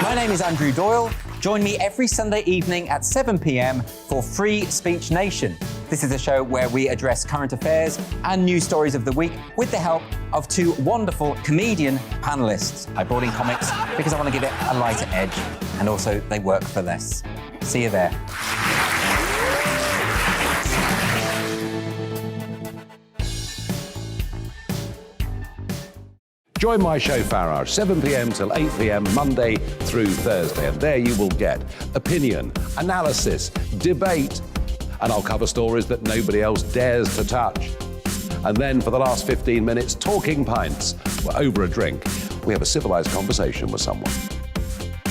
My name is Andrew Doyle. Join me every Sunday evening at 7 p.m. for Free Speech Nation. This is a show where we address current affairs and news stories of the week with the help of two wonderful comedian panellists. I brought in comics because I want to give it a lighter edge, and also they work for less. See you there. Join my show Farage, 7 p.m. till 8 p.m. Monday through Thursday, and there you will get opinion, analysis, debate, and I'll cover stories that nobody else dares to touch. And then for the last 15 minutes, talking pints. We're over a drink. We have a civilised conversation with someone.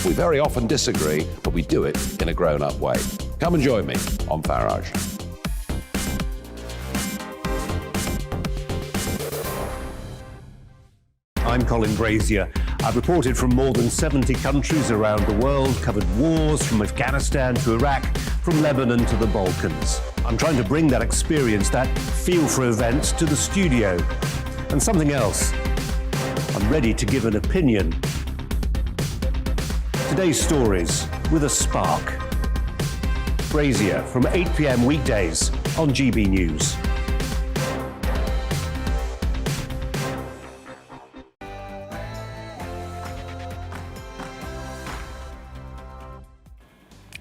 We very often disagree, but we do it in a grown-up way. Come and join me on Farage. I'm Colin Brazier. I've reported from more than 70 countries around the world, covered wars from Afghanistan to Iraq, from Lebanon to the Balkans. I'm trying to bring that experience, that feel for events, to the studio. And something else, I'm ready to give an opinion. Today's stories with a spark. Brazier from 8 p.m. weekdays on GB News.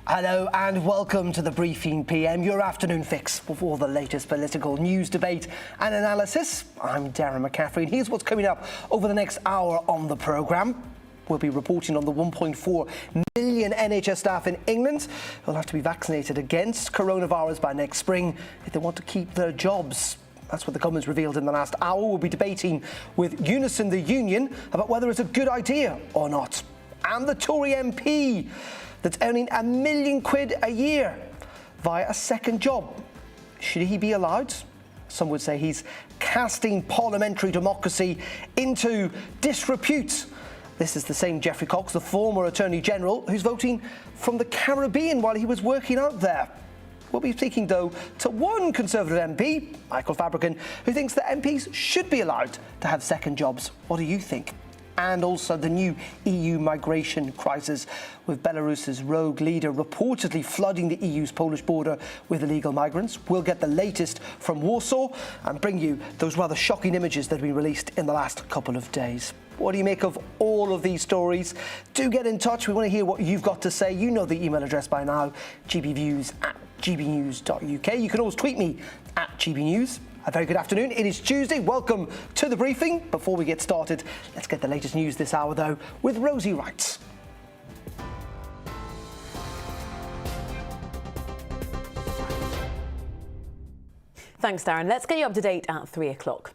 Hello and welcome to the Briefing PM, your afternoon fix for all the latest political news, debate and analysis. I'm Darren McCaffrey, and here's what's coming up over the next hour on the programme. We'll be reporting on the 1.4 million NHS staff in England who'll have to be vaccinated against coronavirus by next spring if they want to keep their jobs. That's what the government's revealed in the last hour. We'll be debating with Unison, the union, about whether it's a good idea or not. And the Tory MP that's earning £1 million a year via a second job. Should he be allowed? Some would say he's casting parliamentary democracy into disrepute. This is the same Geoffrey Cox, the former Attorney General, who's voting from the Caribbean while he was working out there. We'll be speaking, though, to one Conservative MP, Michael Fabricant, who thinks that MPs should be allowed to have second jobs. What do you think? And also the new EU migration crisis, with Belarus's rogue leader reportedly flooding the EU's Polish border with illegal migrants. We'll get the latest from Warsaw and bring you those rather shocking images that have been released in the last couple of days. What do you make of all of these stories? Do get in touch. We want to hear what you've got to say. You know the email address by now, gbviews@gbnews.uk. You can always tweet me at gbnews. A very good afternoon. It is Tuesday. Welcome to the briefing. Before we get started, let's get the latest news this hour, though, with Rosie Wright. Thanks, Darren. Let's get you up to date at 3 o'clock.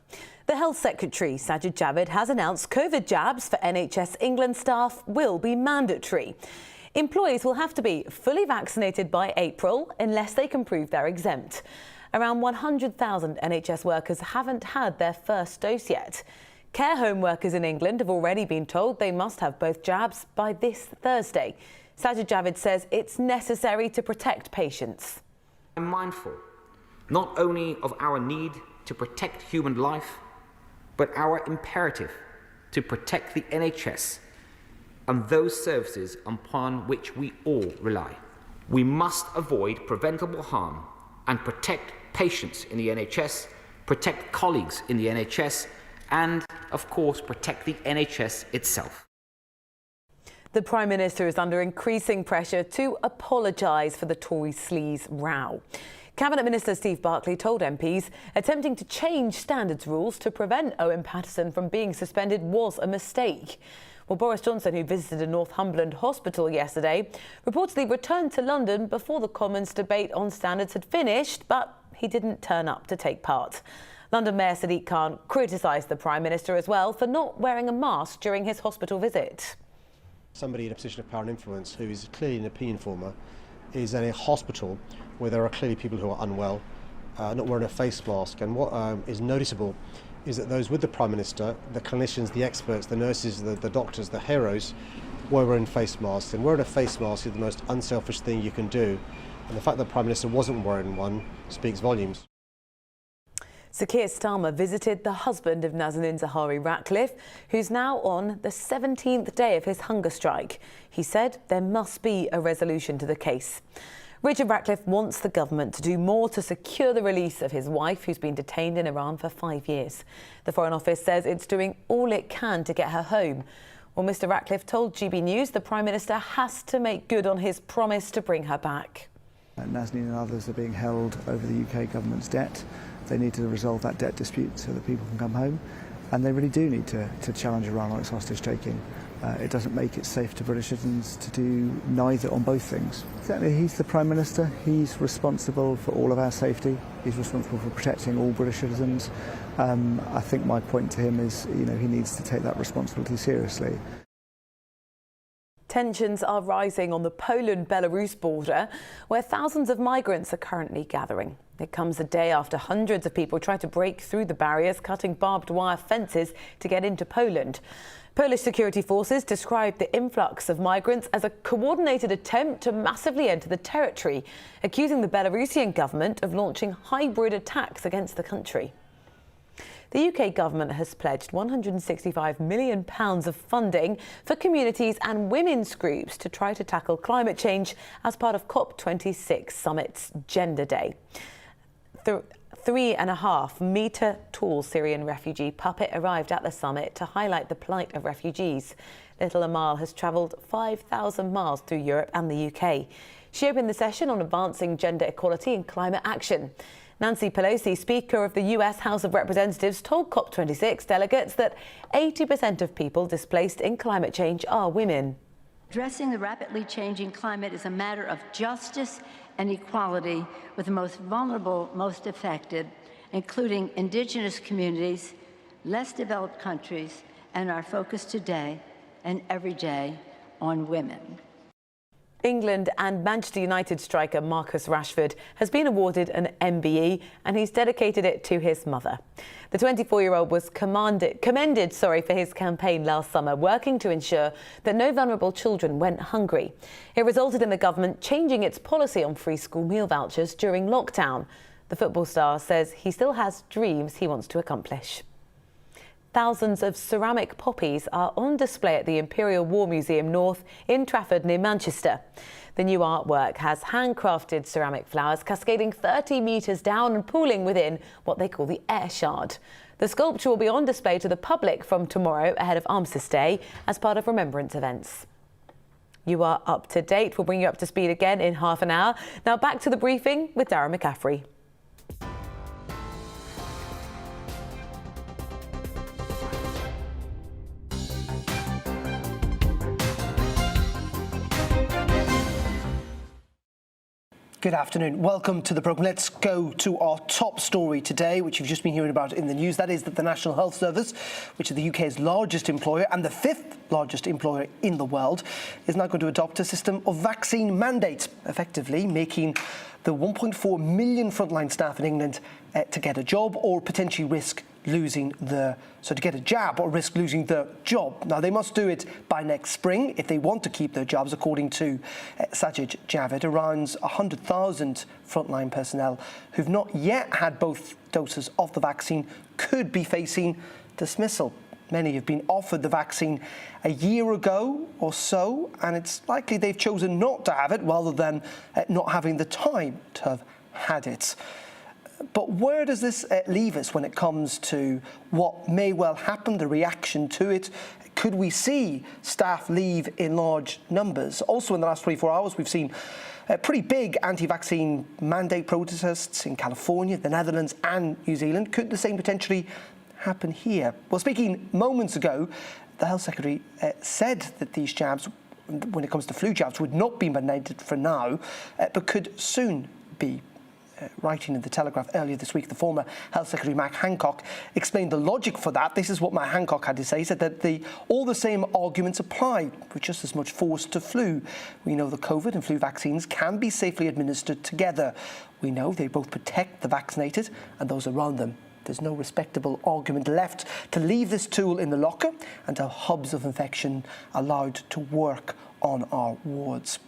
The Health Secretary, Sajid Javid, has announced COVID jabs for NHS England staff will be mandatory. Employees will have to be fully vaccinated by April unless they can prove they're exempt. Around 100,000 NHS workers haven't had their first dose yet. Care home workers in England have already been told they must have both jabs by this Thursday. Sajid Javid says it's necessary to protect patients. I'm mindful not only of our need to protect human life, but our imperative to protect the NHS and those services upon which we all rely. We must avoid preventable harm and protect patients in the NHS, protect colleagues in the NHS, and, of course, protect the NHS itself. The Prime Minister is under increasing pressure to apologise for the Tory sleaze row. Cabinet Minister Steve Barclay told MPs attempting to change standards rules to prevent Owen Paterson from being suspended was a mistake. Well, Boris Johnson, who visited a Northumberland hospital yesterday, reportedly returned to London before the Commons debate on standards had finished, but he didn't turn up to take part. London Mayor Sadiq Khan criticised the Prime Minister as well for not wearing a mask during his hospital visit. Somebody in a position of power and influence who is clearly an opinion former is in a hospital where there are clearly people who are unwell, not wearing a face mask. And what is noticeable is that those with the Prime Minister, the clinicians, the experts, the nurses, the doctors, the heroes, were wearing face masks. And wearing a face mask is the most unselfish thing you can do. And the fact that the Prime Minister wasn't wearing one speaks volumes. Sir Keir Starmer visited the husband of Nazanin Zahawi Ratcliffe, who's now on the 17th day of his hunger strike. He said there must be a resolution to the case. Richard Ratcliffe wants the government to do more to secure the release of his wife, who's been detained in Iran for 5 years. The Foreign Office says it's doing all it can to get her home. Well, Mr Ratcliffe told GB News the Prime Minister has to make good on his promise to bring her back. Nazanin and others are being held over the UK government's debt. They need to resolve that debt dispute so that people can come home, and they really do need to challenge Iran on its hostage-taking. It doesn't make it safe to British citizens to do neither on both things. Exactly, he's the Prime Minister, he's responsible for all of our safety, he's responsible for protecting all British citizens. I think my point to him is, he needs to take that responsibility seriously. Tensions are rising on the Poland-Belarus border, where thousands of migrants are currently gathering. It comes a day after hundreds of people try to break through the barriers, cutting barbed wire fences to get into Poland. Polish security forces described the influx of migrants as a coordinated attempt to massively enter the territory, accusing the Belarusian government of launching hybrid attacks against the country. The UK government has pledged £165 million of funding for communities and women's groups to try to tackle climate change as part of COP26 summit's Gender Day. The 3.5-metre tall Syrian refugee puppet arrived at the summit to highlight the plight of refugees. Little Amal has travelled 5,000 miles through Europe and the UK. She opened the session on advancing gender equality and climate action. Nancy Pelosi, Speaker of the US House of Representatives, told COP26 delegates that 80% of people displaced in climate change are women. Addressing the rapidly changing climate is a matter of justice and equality with the most vulnerable, most affected, including Indigenous communities, less developed countries, and our focus today and every day on women. England and Manchester United striker Marcus Rashford has been awarded an MBE, and he's dedicated it to his mother. The 24-year-old was commended for his campaign last summer, working to ensure that no vulnerable children went hungry. It resulted in the government changing its policy on free school meal vouchers during lockdown. The football star says he still has dreams he wants to accomplish. Thousands of ceramic poppies are on display at the Imperial War Museum North in Trafford near Manchester. The new artwork has handcrafted ceramic flowers cascading 30 metres down and pooling within what they call the air shard. The sculpture will be on display to the public from tomorrow ahead of Armistice Day as part of remembrance events. You are up to date. We'll bring you up to speed again in half an hour. Now back to the briefing with Darren McCaffrey. Good afternoon. Welcome to the programme. Let's go to our top story today, which you've just been hearing about in the news. That is that the National Health Service, which is the UK's largest employer and the 5th largest employer in the world, is now going to adopt a system of vaccine mandates, effectively making the 1.4 million frontline staff in England to get a job or potentially risk losing to get a jab or risk losing their job. Now, they must do it by next spring if they want to keep their jobs, according to Sajid Javid. Around 100,000 frontline personnel who've not yet had both doses of the vaccine could be facing dismissal. Many have been offered the vaccine a year ago or so, and it's likely they've chosen not to have it rather than not having the time to have had it. But where does this leave us when it comes to what may well happen, the reaction to it? Could we see staff leave in large numbers? Also, in the last 24 hours, we've seen pretty big anti-vaccine mandate protests in California, the Netherlands and New Zealand. Could the same potentially happen here? Well, speaking moments ago, the Health Secretary said that these jabs, when it comes to flu jabs, would not be mandated for now, but could soon be. Writing in the Telegraph earlier this week, the former Health Secretary Matt Hancock explained the logic for that. This is what Matt Hancock had to say. He said that all the same arguments apply with just as much force to flu. We know the COVID and flu vaccines can be safely administered together. We know they both protect the vaccinated and those around them. There's no respectable argument left to leave this tool in the locker and have hubs of infection allowed to work on our wards.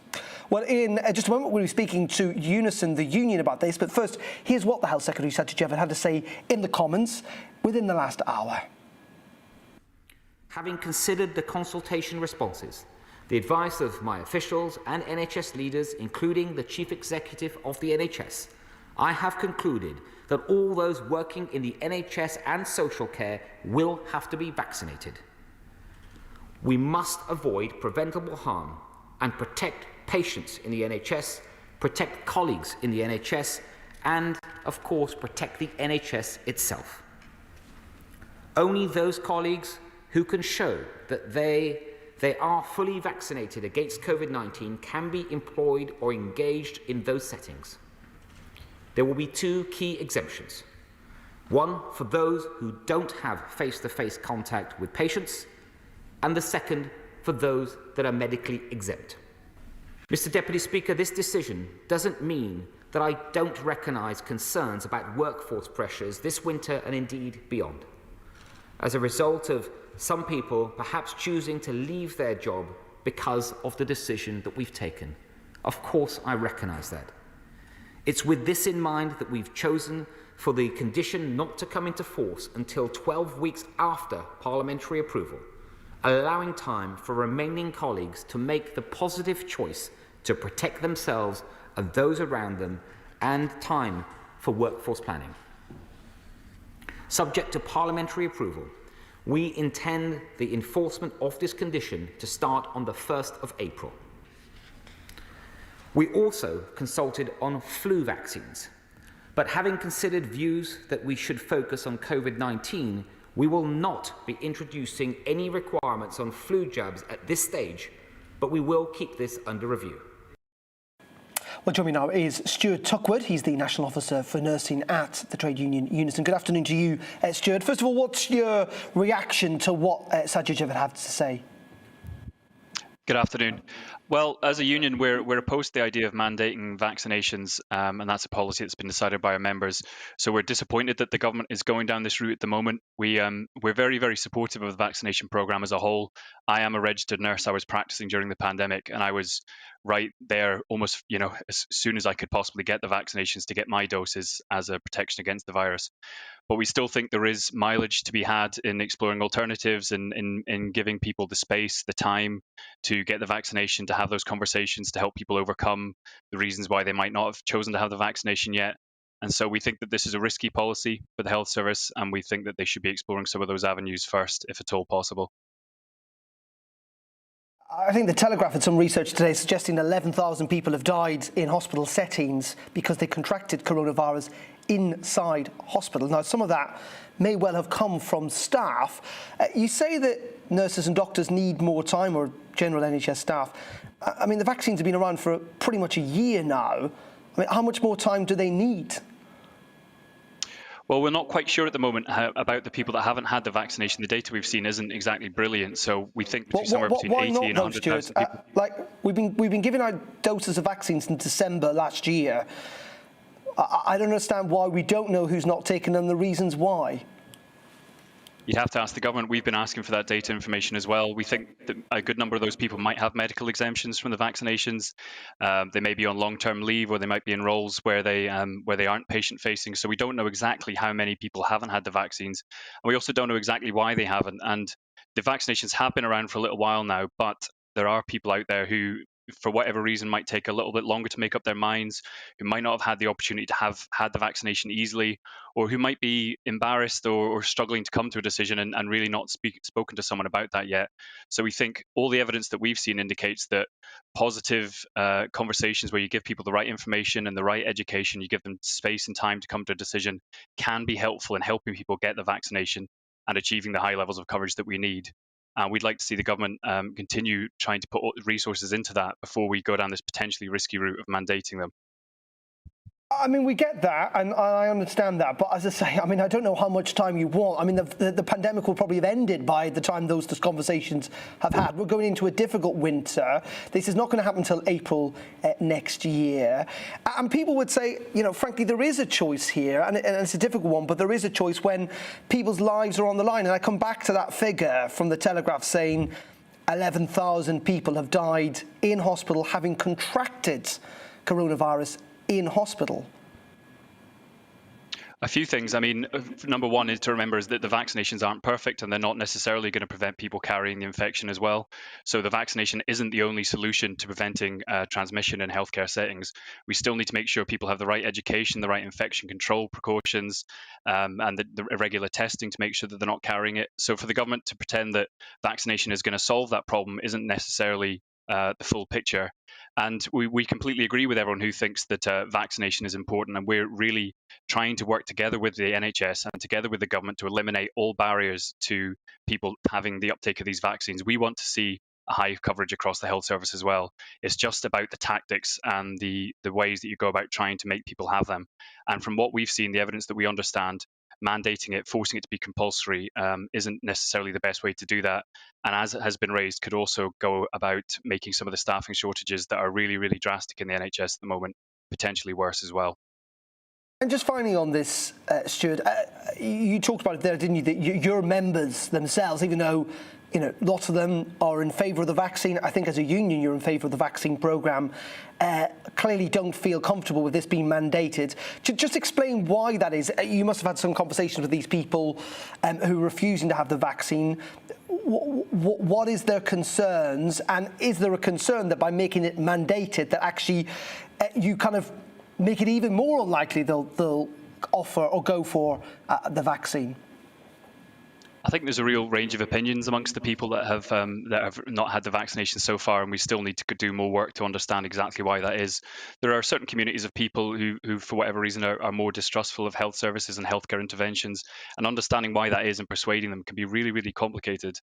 Well, in just a moment, we'll be speaking to Unison, the union, about this. But first, here's what the Health Secretary, Sajid Javid, had to say in the Commons within the last hour. Having considered the consultation responses, the advice of my officials and NHS leaders, including the Chief Executive of the NHS, I have concluded that all those working in the NHS and social care will have to be vaccinated. We must avoid preventable harm and protect patients in the NHS, protect colleagues in the NHS, and, of course, protect the NHS itself. Only those colleagues who can show that they are fully vaccinated against COVID-19 can be employed or engaged in those settings. There will be two key exemptions. One for those who don't have face-to-face contact with patients, and the second for those that are medically exempt. Mr. Deputy Speaker, this decision doesn't mean that I don't recognise concerns about workforce pressures this winter and indeed beyond, as a result of some people perhaps choosing to leave their job because of the decision that we've taken. Of course, I recognise that. It's with this in mind that we've chosen for the condition not to come into force until 12 weeks after parliamentary approval, allowing time for remaining colleagues to make the positive choice to protect themselves and those around them, and time for workforce planning. Subject to parliamentary approval, we intend the enforcement of this condition to start on the 1st of April. We also consulted on flu vaccines, but having considered views that we should focus on COVID-19, we will not be introducing any requirements on flu jabs at this stage, but we will keep this under review. Well, joining me now is Stuart Tuckwood. He's the National Officer for Nursing at the trade union Unison. Good afternoon to you, Stuart. First of all, what's your reaction to what Sajid Javid had to say? Good afternoon. Well, as a union, we're opposed to the idea of mandating vaccinations, and that's a policy that's been decided by our members. So we're disappointed that the government is going down this route at the moment. We're very, very supportive of the vaccination programme as a whole. I am a registered nurse. I was practicing during the pandemic, and I was right there almost, as soon as I could possibly get the vaccinations to get my doses as a protection against the virus. But we still think there is mileage to be had in exploring alternatives and in giving people the space, the time to get the vaccination, to have those conversations, to help people overcome the reasons why they might not have chosen to have the vaccination yet. And so we think that this is a risky policy for the health service, and we think that they should be exploring some of those avenues first, if at all possible. I think the Telegraph had some research today suggesting 11,000 people have died in hospital settings because they contracted coronavirus inside hospital. Now, some of that may well have come from staff. You say that nurses and doctors need more time, or general NHS staff. I mean, the vaccines have been around for pretty much a year now. I mean, how much more time do they need? Well, we're not quite sure at the moment about the people that haven't had the vaccination. The data we've seen isn't exactly brilliant, so we think somewhere between 80 and 100,000 people. We've been giving out doses of vaccines in December last year. I don't understand why we don't know who's not taken and the reasons why. You'd have to ask the government. We've been asking for that data information as well. We think that a good number of those people might have medical exemptions from the vaccinations. They may be on long-term leave, or they might be in roles where they aren't patient-facing. So we don't know exactly how many people haven't had the vaccines. And we also don't know exactly why they haven't. And the vaccinations have been around for a little while now, but there are people out there who, for whatever reason, might take a little bit longer to make up their minds, who might not have had the opportunity to have had the vaccination easily, or who might be embarrassed or struggling to come to a decision and really not spoken to someone about that yet. So we think all the evidence that we've seen indicates that positive conversations where you give people the right information and the right education, you give them space and time to come to a decision, can be helpful in helping people get the vaccination and achieving the high levels of coverage that we need. And we'd like to see the government continue trying to put resources into that before we go down this potentially risky route of mandating them. I mean, we get that, and I understand that. But as I say, I mean, I don't know how much time you want. I mean, the pandemic will probably have ended by the time those conversations have had. We're going into a difficult winter. This is not going to happen until April next year. And people would say, frankly, there is a choice here, and it's a difficult one, but there is a choice when people's lives are on the line. And I come back to that figure from the Telegraph saying 11,000 people have died in hospital having contracted coronavirus in hospital. A few things. I mean, number one is to remember is that the vaccinations aren't perfect and they're not necessarily going to prevent people carrying the infection as well. So the vaccination isn't the only solution to preventing transmission in healthcare settings. We still need to make sure people have the right education, the right infection control precautions, and the irregular testing to make sure that they're not carrying it. So for the government to pretend that vaccination is going to solve that problem isn't necessarily the full picture. And we completely agree with everyone who thinks that vaccination is important, and we're really trying to work together with the NHS and together with the government to eliminate all barriers to people having the uptake of these vaccines. We want to see a high coverage across the health service as well. It's just about the tactics and the ways that you go about trying to make people have them. And from what we've seen, the evidence that we understand, mandating it, forcing it to be compulsory isn't necessarily the best way to do that. And as it has been raised, could also go about making some of the staffing shortages that are really, really drastic in the NHS at the moment potentially worse as well. And just finally on this, Stuart, you talked about it there, didn't you, that your members themselves, even though lots of them are in favour of the vaccine, I think as a union you're in favour of the vaccine programme, clearly don't feel comfortable with this being mandated. Just explain why that is. You must have had some conversations with these people who are refusing to have the vaccine. What is their concerns, and is there a concern that by making it mandated that actually you kind of make it even more unlikely they'll offer or go for the vaccine? I think there's a real range of opinions amongst the people that have not had the vaccination so far, and we still need to do more work to understand exactly why that is. There are certain communities of people who for whatever reason, are more distrustful of health services and healthcare interventions, and understanding why that is and persuading them can be really, really complicated.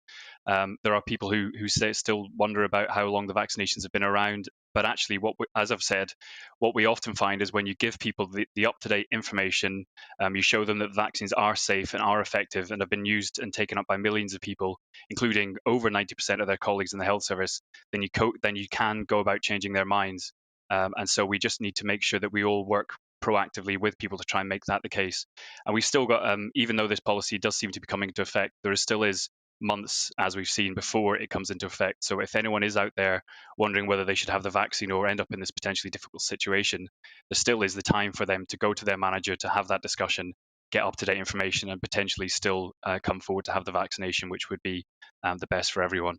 There are people who still wonder about how long the vaccinations have been around. But actually, as I've said, what we often find is when you give people the up-to-date information, you show them that vaccines are safe and are effective and have been used and taken up by millions of people, including over 90% of their colleagues in the health service, then you can go about changing their minds. And so we just need to make sure that we all work proactively with people to try and make that the case. And we've still got, even though this policy does seem to be coming into effect, there still is months, as we've seen, before it comes into effect. So if anyone is out there wondering whether they should have the vaccine or end up in this potentially difficult situation, there still is the time for them to go to their manager to have that discussion, get up-to-date information, and potentially still come forward to have the vaccination, which would be the best for everyone.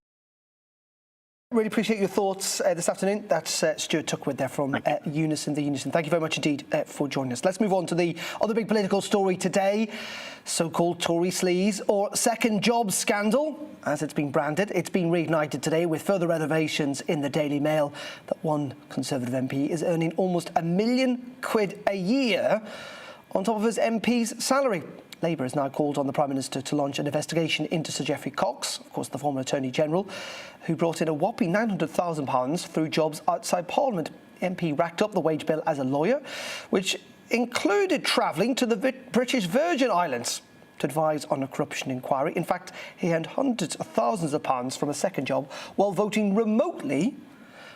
Really appreciate your thoughts this afternoon. That's Stuart Tuckwood there from Unison. Thank you very much indeed for joining us. Let's move on to the other big political story today, so-called Tory sleaze, or second job scandal, as it's been branded. It's been reignited today with further revelations in the Daily Mail that one Conservative MP is earning almost £1 million a year on top of his MP's salary. Labour has now called on the Prime Minister to launch an investigation into Sir Geoffrey Cox, of course the former Attorney General, who brought in a whopping £900,000 through jobs outside Parliament. The MP racked up the wage bill as a lawyer, which included travelling to the British Virgin Islands to advise on a corruption inquiry. In fact, he earned hundreds of thousands of pounds from a second job while voting remotely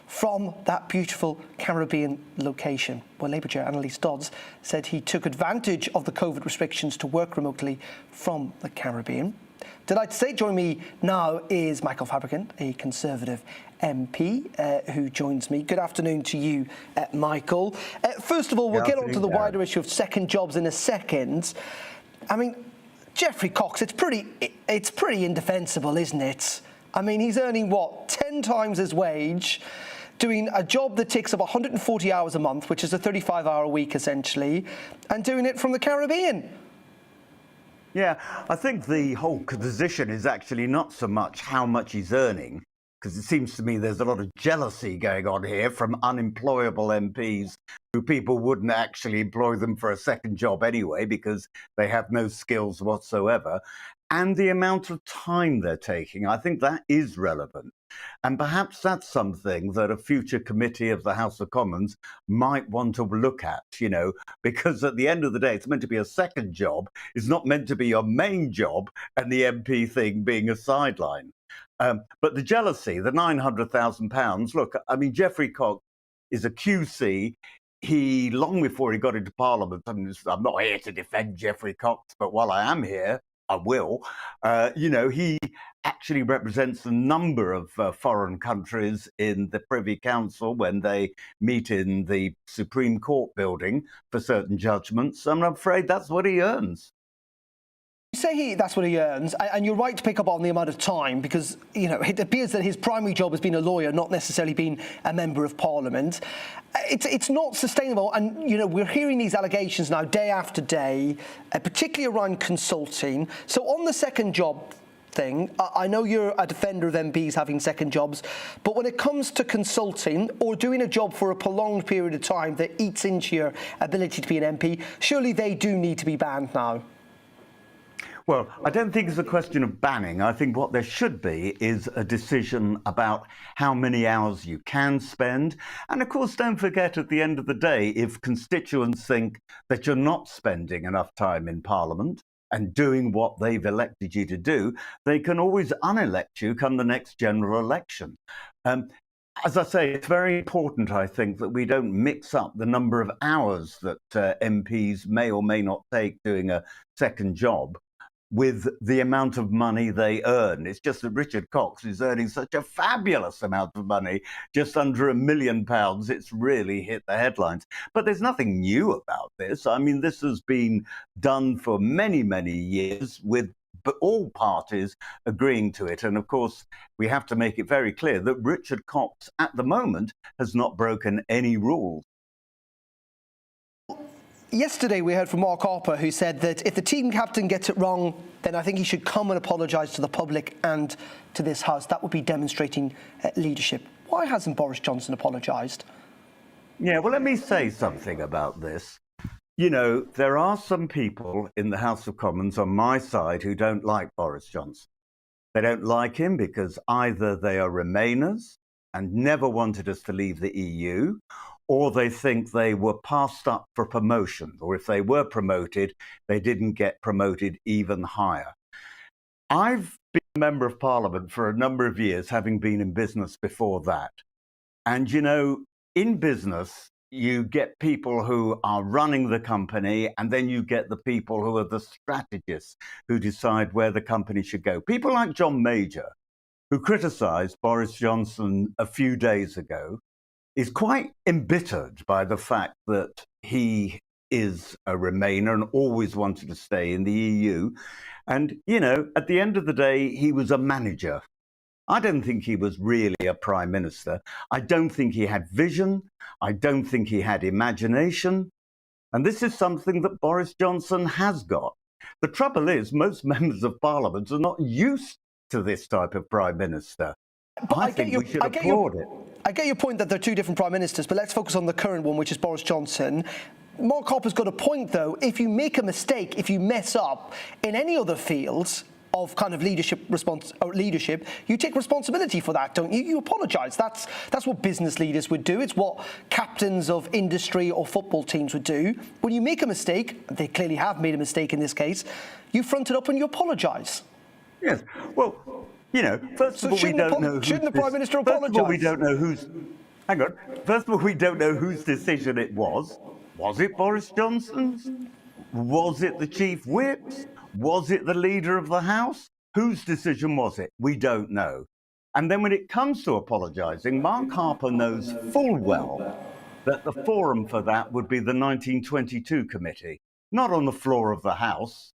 from that beautiful Caribbean location. Well, Labour Chair Annalise Dodds said he took advantage of the COVID restrictions to work remotely from the Caribbean. Delighted to say, joining me now is Michael Fabricant, a Conservative MP, who joins me. Good afternoon to you, Michael. First of all, we'll get on to the wider issue of second jobs in a second. I mean, Geoffrey Cox, it's pretty indefensible, isn't it? I mean, he's earning, 10 times his wage, doing a job that takes up 140 hours a month, which is a 35-hour week, essentially, and doing it from the Caribbean. Yeah, I think the whole position is actually not so much how much he's earning, because it seems to me there's a lot of jealousy going on here from unemployable MPs who people wouldn't actually employ them for a second job anyway because they have no skills whatsoever. And the amount of time they're taking, I think that is relevant. And perhaps that's something that a future committee of the House of Commons might want to look at, because at the end of the day, it's meant to be a second job. It's not meant to be your main job and the MP thing being a sideline. But the jealousy, the £900,000, look, I mean, Geoffrey Cox is a QC. He, long before he got into Parliament, I'm not here to defend Geoffrey Cox, but while I am here, I will. He actually represents a number of foreign countries in the Privy Council when they meet in the Supreme Court building for certain judgments. I'm afraid that's what he earns. You say that's what he earns, and you're right to pick up on the amount of time because, it appears that his primary job has been a lawyer, not necessarily being a member of Parliament. It's not sustainable, and, we're hearing these allegations now day after day, particularly around consulting. So on the second job thing, I know you're a defender of MPs having second jobs, but when it comes to consulting or doing a job for a prolonged period of time that eats into your ability to be an MP, surely they do need to be banned now. Well, I don't think it's a question of banning. I think what there should be is a decision about how many hours you can spend. And of course, don't forget, at the end of the day, if constituents think that you're not spending enough time in Parliament and doing what they've elected you to do, they can always unelect you come the next general election. As I say, it's very important, I think, that we don't mix up the number of hours that MPs may or may not take doing a second job with the amount of money they earn. It's just that Richard Cox is earning such a fabulous amount of money, just under £1 million. It's really hit the headlines. But there's nothing new about this. I mean, this has been done for many, many years with all parties agreeing to it. And of course, we have to make it very clear that Richard Cox at the moment has not broken any rules. Yesterday, we heard from Mark Harper, who said that if the team captain gets it wrong, then I think he should come and apologise to the public and to this House. That would be demonstrating leadership. Why hasn't Boris Johnson apologised? Yeah, well, let me say something about this. There are some people in the House of Commons on my side who don't like Boris Johnson. They don't like him because either they are Remainers and never wanted us to leave the EU, or they think they were passed up for promotion, or if they were promoted, they didn't get promoted even higher. I've been a member of Parliament for a number of years, having been in business before that. And, in business, you get people who are running the company, and then you get the people who are the strategists who decide where the company should go. People like John Major, who criticised Boris Johnson a few days ago, is quite embittered by the fact that he is a Remainer and always wanted to stay in the EU. And, at the end of the day, he was a manager. I don't think he was really a prime minister. I don't think he had vision. I don't think he had imagination. And this is something that Boris Johnson has got. The trouble is, most members of Parliament are not used to this type of prime minister. But I think we should applaud it. I get your point that they're two different prime ministers, but let's focus on the current one, which is Boris Johnson. Mark Harper's got a point, though. If you make a mistake, if you mess up in any other fields of kind of leadership, you take responsibility for that, don't you? You apologise. That's what business leaders would do. It's what captains of industry or football teams would do. When you make a mistake, they clearly have made a mistake in this case, you front it up and you apologise. Yes. Well, first of all, we don't know shouldn't the Prime Minister apologise? First of all, we don't know whose... Hang on. First of all, we don't know whose decision it was. Was it Boris Johnson's? Was it the Chief Whip's? Was it the Leader of the House? Whose decision was it? We don't know. And then when it comes to apologising, Mark Harper knows full well that the forum for that would be the 1922 committee, not on the floor of the House.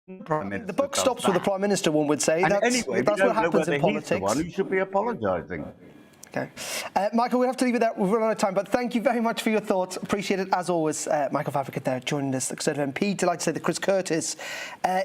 The buck stops with the Prime Minister, one would say. That's what happens in politics. He's the one who should be apologising. Okay. Michael, we'll have to leave it there. We've run out of time, but thank you very much for your thoughts. Appreciate it, as always. Michael Fabricant there joining us, the Conservative MP. Delighted to say that Chris Curtis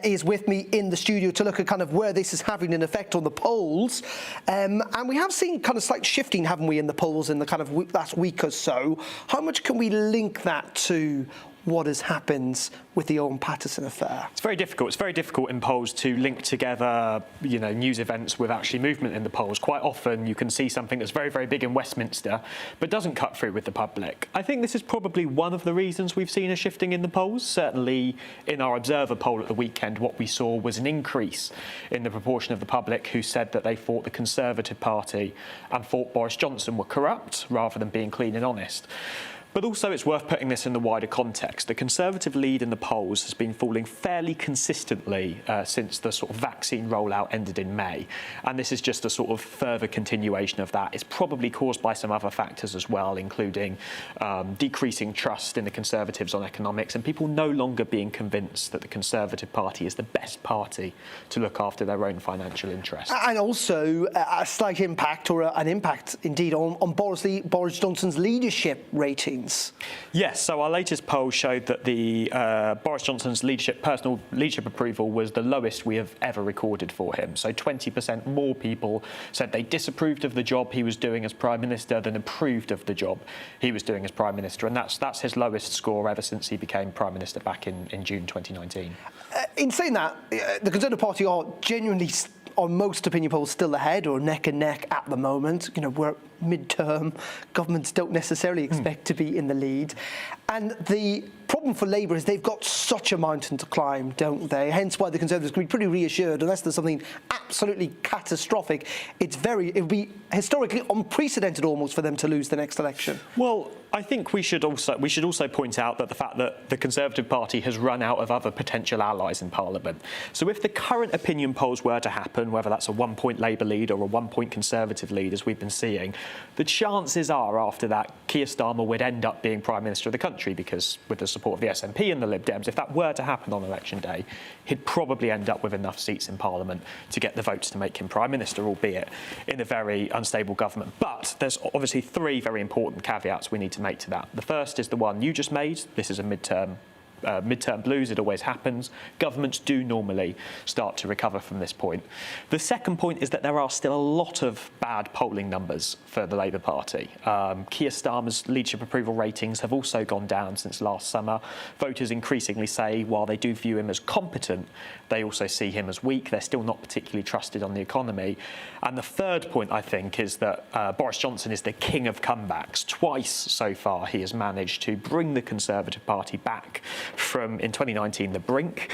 is with me in the studio to look at kind of where this is having an effect on the polls. And we have seen kind of slight shifting, haven't we, in the polls in the kind of last week or so. How much can we link that to what has happened with the Owen Paterson affair? It's very difficult. It's very difficult in polls to link together, news events with actually movement in the polls. Quite often you can see something that's very, very big in Westminster, but doesn't cut through with the public. I think this is probably one of the reasons we've seen a shifting in the polls. Certainly in our Observer poll at the weekend, what we saw was an increase in the proportion of the public who said that they thought the Conservative Party and thought Boris Johnson were corrupt rather than being clean and honest. But also it's worth putting this in the wider context. The Conservative lead in the polls has been falling fairly consistently since the sort of vaccine rollout ended in May. And this is just a sort of further continuation of that. It's probably caused by some other factors as well, including decreasing trust in the Conservatives on economics and people no longer being convinced that the Conservative Party is the best party to look after their own financial interests. And also a slight impact, or an impact indeed, on Boris Johnson's leadership ratings. Yes, so our latest poll showed that the Boris Johnson's personal leadership approval was the lowest we have ever recorded for him. So 20% more people said they disapproved of the job he was doing as Prime Minister than approved of the job he was doing as Prime Minister. And that's his lowest score ever since he became Prime Minister back in June 2019. In saying that, the Conservative Party are genuinely, on most opinion polls, still ahead or neck and neck at the moment. You know, we're mid-term. Governments don't necessarily expect to be in the lead. And the problem for Labour is they've got such a mountain to climb, don't they? Hence why the Conservatives can be pretty reassured, unless there's something absolutely catastrophic. It would be historically unprecedented almost for them to lose the next election. Well, I think we should also point out that the fact that the Conservative Party has run out of other potential allies in Parliament. So if the current opinion polls were to happen, whether that's a 1-point Labour lead or a 1-point Conservative lead, as we've been seeing, the chances are after that Keir Starmer would end up being Prime Minister of the country, because with the support of the SNP and the Lib Dems, if that were to happen on election day, he'd probably end up with enough seats in Parliament to get the votes to make him Prime Minister, albeit in a very unstable government. But there's obviously 3 very important caveats we need to make to that. The first is the one you just made. This is a midterm blues. It always happens. Governments do normally start to recover from this point. The second point is that there are still a lot of bad polling numbers for the Labour Party. Keir Starmer's leadership approval ratings have also gone down since last summer. Voters increasingly say while they do view him as competent, they also see him as weak. They're still not particularly trusted on the economy. And the third point, I think, is that Boris Johnson is the king of comebacks. Twice so far he has managed to bring the Conservative Party back from, in 2019, the brink.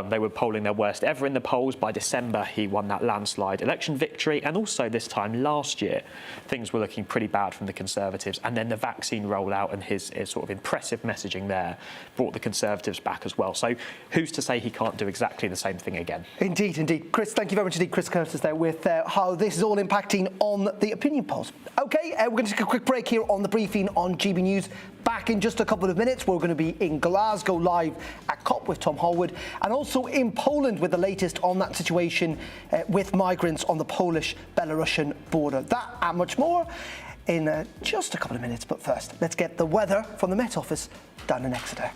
They were polling their worst ever in the polls. By December, he won that landslide election victory. And also this time last year, things were looking pretty bad from the Conservatives. And then the vaccine rollout and his sort of impressive messaging there brought the Conservatives back as well. So who's to say he can't do exactly the same thing again? Indeed, indeed. Chris, thank you very much indeed. Chris Curtis there with how this is all impacting on the opinion polls. OK, we're going to take a quick break here on the briefing on GB News. Back in just a couple of minutes. We're going to be in Glasgow live at COP with Tom Holwood, and also in Poland with the latest on that situation with migrants on the Polish-Belarusian border. That and much more in just a couple of minutes. But first, let's get the weather from the Met Office down in Exeter.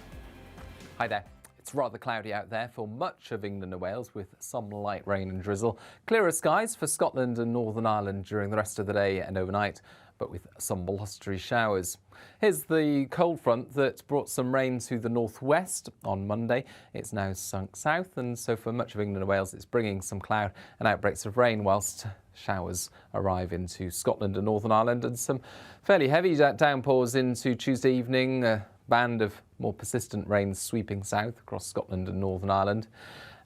Hi there. It's rather cloudy out there for much of England and Wales, with some light rain and drizzle. Clearer skies for Scotland and Northern Ireland during the rest of the day and overnight, but with some blustery showers. Here's the cold front that brought some rain to the northwest on Monday. It's now sunk south, and so for much of England and Wales it's bringing some cloud and outbreaks of rain, whilst showers arrive into Scotland and Northern Ireland, and some fairly heavy downpours into Tuesday evening. A band of more persistent rain sweeping south across Scotland and Northern Ireland.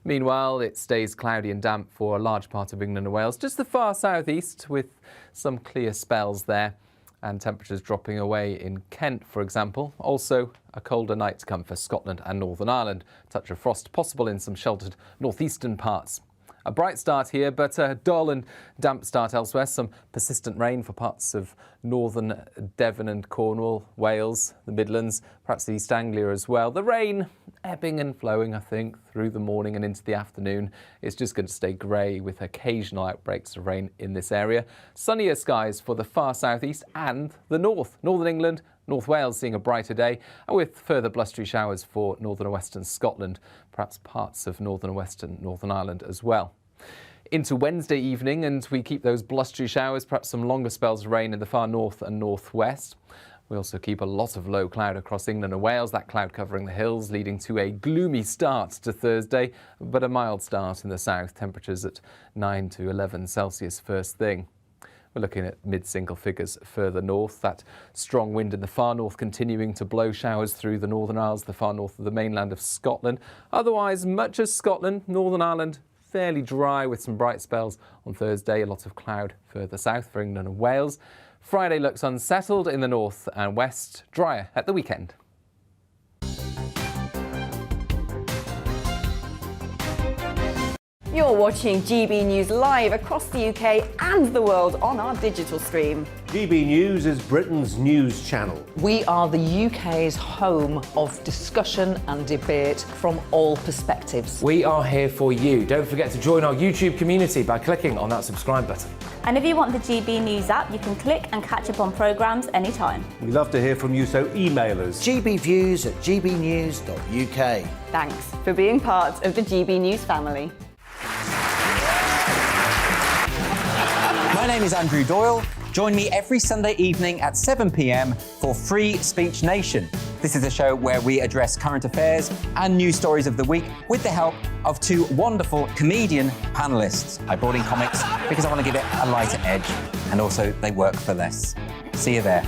Meanwhile, it stays cloudy and damp for a large part of England and Wales, just the far southeast, with some clear spells there, and temperatures dropping away in Kent, for example. Also, a colder night to come for Scotland and Northern Ireland. A touch of frost possible in some sheltered northeastern parts. A bright start here, but a dull and damp start elsewhere. Some persistent rain for parts of northern Devon and Cornwall, Wales, the Midlands, perhaps East Anglia as well. The rain ebbing and flowing, I think, through the morning and into the afternoon. It's just going to stay grey with occasional outbreaks of rain in this area. Sunnier skies for the far southeast and the north. Northern England, North Wales seeing a brighter day, and with further blustery showers for northern and western Scotland, perhaps parts of northern and western Northern Ireland as well. Into Wednesday evening, and we keep those blustery showers, perhaps some longer spells of rain in the far north and northwest. We also keep a lot of low cloud across England and Wales, that cloud covering the hills, leading to a gloomy start to Thursday, but a mild start in the south, temperatures at 9 to 11 Celsius first thing. We're looking at mid-single figures further north. That strong wind in the far north continuing to blow showers through the Northern Isles, the far north of the mainland of Scotland. Otherwise, much of Scotland, Northern Ireland, fairly dry with some bright spells on Thursday, a lot of cloud further south for England and Wales. Friday looks unsettled in the north and west, drier at the weekend. You're watching GB News live across the UK and the world on our digital stream. GB News is Britain's news channel. We are the UK's home of discussion and debate from all perspectives. We are here for you. Don't forget to join our YouTube community by clicking on that subscribe button. And if you want the GB News app, you can click and catch up on programmes anytime. We love to hear from you, so email us. gbviews@gbnews.uk. Thanks for being part of the GB News family. My name is Andrew Doyle. Join me every Sunday evening at 7 p.m. for Free Speech Nation. This is a show where we address current affairs and news stories of the week with the help of two wonderful comedian panellists. I brought in comics because I want to give it a lighter edge, and also they work for less. See you there.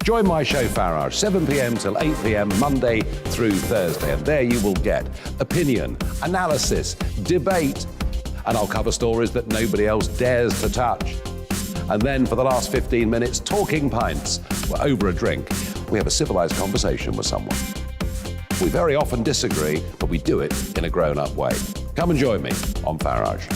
Join my show Farage, 7 p.m. till 8 p.m. Monday through Thursday. And there you will get opinion, analysis, debate, and I'll cover stories that nobody else dares to touch. And then for the last 15 minutes, talking pints. We're over a drink. We have a civilized conversation with someone. We very often disagree, but we do it in a grown-up way. Come and join me on Farage.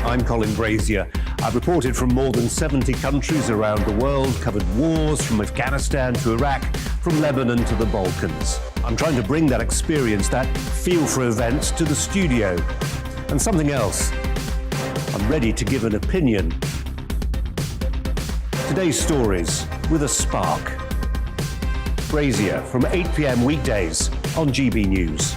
I'm Colin Brazier. I've reported from more than 70 countries around the world, covered wars from Afghanistan to Iraq, from Lebanon to the Balkans. I'm trying to bring that experience, that feel for events, to the studio. And something else. I'm ready to give an opinion. Today's stories with a spark. Brazier from 8 p.m. weekdays on GB News.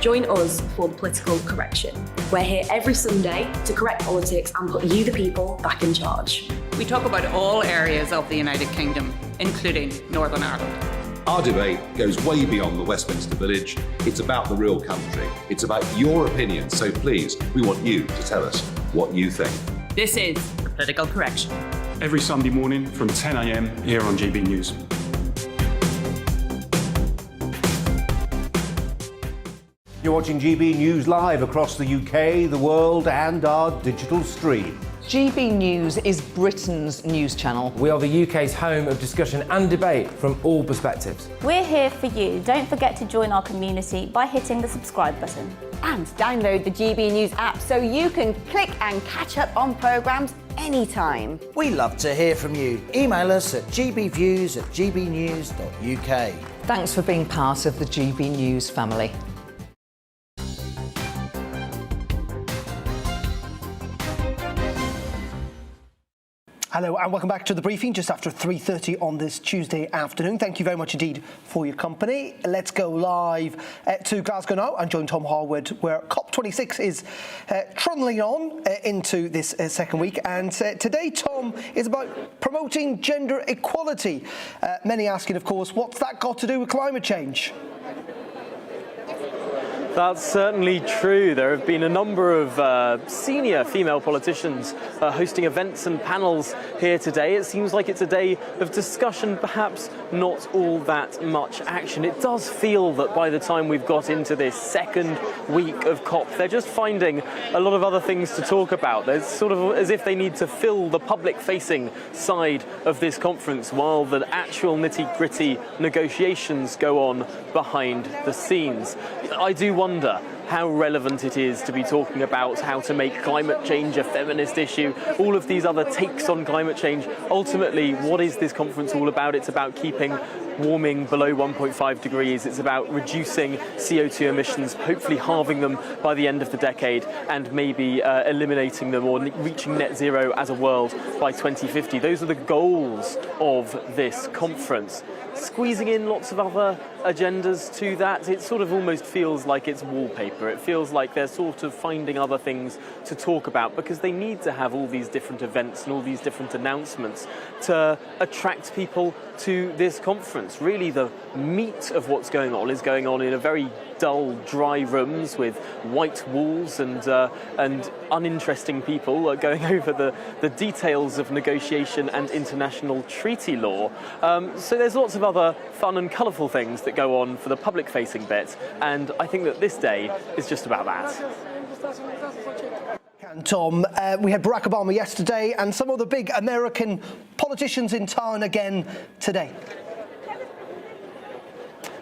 Join us for the Political Correction. We're here every Sunday to correct politics and put you, the people, back in charge. We talk about all areas of the United Kingdom, including Northern Ireland. Our debate goes way beyond the Westminster Village. It's about the real country. It's about your opinion. So please, we want you to tell us what you think. This is the Political Correction. Every Sunday morning from 10 a.m. here on GB News. You're watching GB News live across the UK, the world, and our digital stream. GB News is Britain's news channel. We are the UK's home of discussion and debate from all perspectives. We're here for you. Don't forget to join our community by hitting the subscribe button. And download the GB News app so you can click and catch up on programmes anytime. We love to hear from you. Email us at gbviews@gbnews.uk. Thanks for being part of the GB News family. Hello and welcome back to the briefing just after 3:30 on this Tuesday afternoon. Thank you very much indeed for your company. Let's go live to Glasgow now and join Tom Harwood, where COP26 is trundling on into this second week. And today, Tom, is about promoting gender equality. Many asking, of course, what's that got to do with climate change? That's certainly true. There have been a number of senior female politicians hosting events and panels here today. It seems like it's a day of discussion, perhaps not all that much action. It does feel that by the time we've got into this second week of COP, they're just finding a lot of other things to talk about. There's sort of as if they need to fill the public-facing side of this conference while the actual nitty-gritty negotiations go on behind the scenes. I do wonder how relevant it is to be talking about how to make climate change a feminist issue, all of these other takes on climate change. Ultimately, what is this conference all about? It's about keeping warming below 1.5 degrees. It's about reducing CO2 emissions, hopefully halving them by the end of the decade, and maybe eliminating them or reaching net zero as a world by 2050. Those are the goals of this conference. Squeezing in lots of other agendas to that, it sort of almost feels like it's wallpaper. It feels like they're sort of finding other things to talk about because they need to have all these different events and all these different announcements to attract people to this conference. events. Really, the meat of what's going on is going on in a very dull, dry rooms with white walls and uninteresting people going over the details of negotiation and international treaty law. So there's lots of other fun and colourful things that go on for the public-facing bit, and I think that this day is just about that. Tom, we had Barack Obama yesterday and some of the big American politicians in town again today.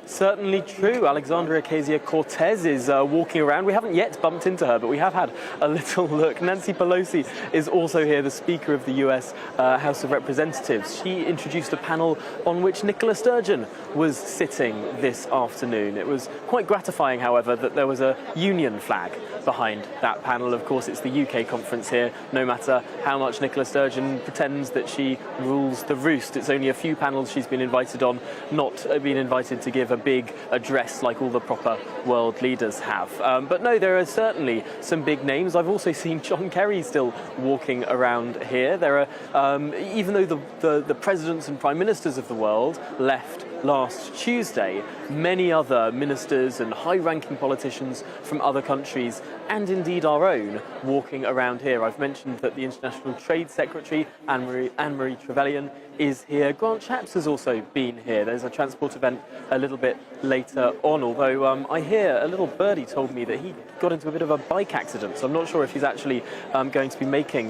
Certainly true. Alexandria Ocasio-Cortez is walking around. We haven't yet bumped into her, but we have had a little look. Nancy Pelosi is also here, the Speaker of the US House of Representatives. She introduced a panel on which Nicola Sturgeon was sitting this afternoon. It was quite gratifying, however, that there was a Union flag behind that panel. Of course, it's the UK conference here. No matter how much Nicola Sturgeon pretends that she rules the roost, it's only a few panels she's been invited on, not been invited to give a big address like all the proper world leaders have. But no, there are certainly some big names. I've also seen John Kerry still walking around here. There are, even though the presidents and prime ministers of the world left last Tuesday, many other ministers and high-ranking politicians from other countries, and indeed our own, walking around here. I've mentioned that the International Trade Secretary, Anne-Marie Trevelyan, is here. Grant Shapps has also been here. There's a transport event a little bit later on, although I hear a little birdie told me that he got into a bit of a bike accident, so I'm not sure if he's actually going to be making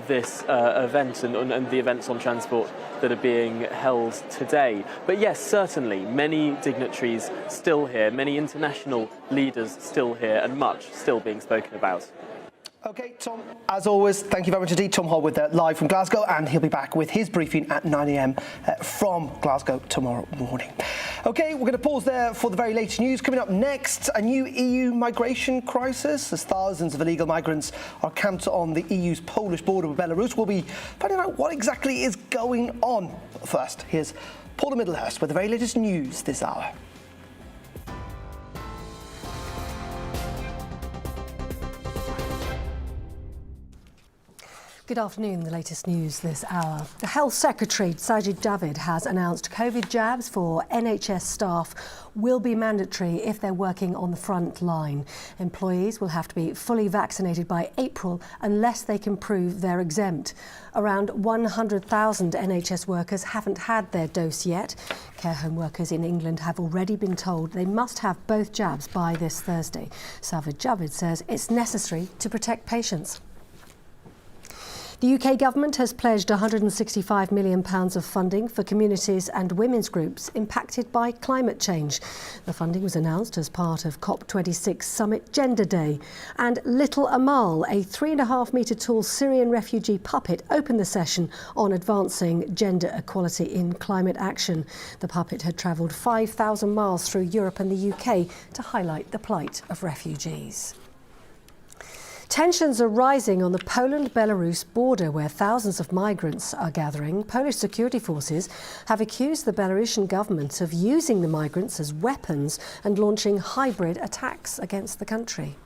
this event and the events on transport that are being held today. But yes, certainly many dignitaries still here, many international leaders still here, and much still being spoken about. OK, Tom, as always, thank you very much indeed. Tom Holwood there, live from Glasgow, and he'll be back with his briefing at 9 a.m. From Glasgow tomorrow morning. OK, we're going to pause there for the very latest news. Coming up next, a new EU migration crisis, as thousands of illegal migrants are camped on the EU's Polish border with Belarus. We'll be finding out what exactly is going on. But first, here's Paula Middlehurst with the very latest news this hour. Good afternoon. The latest news this hour. The Health Secretary, Sajid Javid, has announced COVID jabs for NHS staff will be mandatory if they're working on the front line. Employees will have to be fully vaccinated by April unless they can prove they're exempt. Around 100,000 NHS workers haven't had their dose yet. Care home workers in England have already been told they must have both jabs by this Thursday. Sajid Javid says it's necessary to protect patients. The UK government has pledged £165 million of funding for communities and women's groups impacted by climate change. The funding was announced as part of COP26 Summit Gender Day. And Little Amal, a 3.5-metre tall Syrian refugee puppet, opened the session on advancing gender equality in climate action. The puppet had travelled 5,000 miles through Europe and the UK to highlight the plight of refugees. Tensions are rising on the Poland-Belarus border where thousands of migrants are gathering. Polish security forces have accused the Belarusian government of using the migrants as weapons and launching hybrid attacks against the country.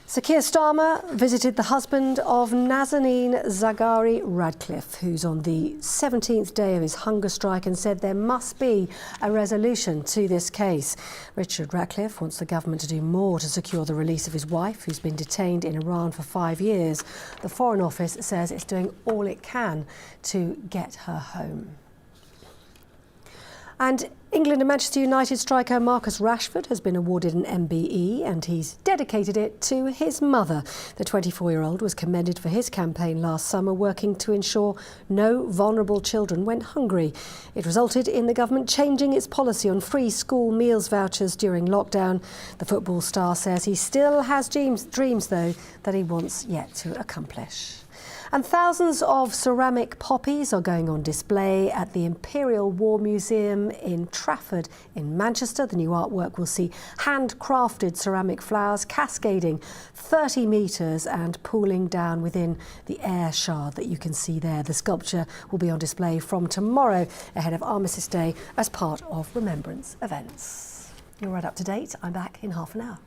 Sir Keir Starmer visited the husband of Nazanin Zaghari-Ratcliffe, who's on the 17th day of his hunger strike, and said there must be a resolution to this case. Richard Ratcliffe wants the government to do more to secure the release of his wife, who's been detained in Iran for 5 years. The Foreign Office says it's doing all it can to get her home. And England and Manchester United striker Marcus Rashford has been awarded an MBE and he's dedicated it to his mother. The 24-year-old was commended for his campaign last summer working to ensure no vulnerable children went hungry. It resulted in the government changing its policy on free school meals vouchers during lockdown. The football star says he still has dreams though, that he wants yet to accomplish. And thousands of ceramic poppies are going on display at the Imperial War Museum in Trafford in Manchester. The new artwork will see handcrafted ceramic flowers cascading 30 metres and pooling down within the air shard that you can see there. The sculpture will be on display from tomorrow ahead of Armistice Day as part of remembrance events. You're right up to date. I'm back in half an hour.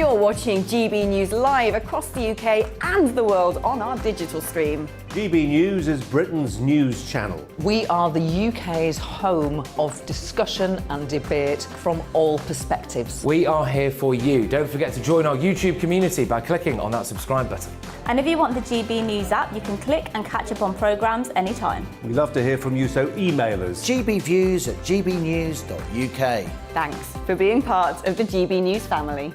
You're watching GB News live across the UK and the world on our digital stream. GB News is Britain's news channel. We are the UK's home of discussion and debate from all perspectives. We are here for you. Don't forget to join our YouTube community by clicking on that subscribe button. And if you want the GB News app, you can click and catch up on programmes anytime. We love to hear from you, so email us. gbviews@gbnews.uk. Thanks for being part of the GB News family.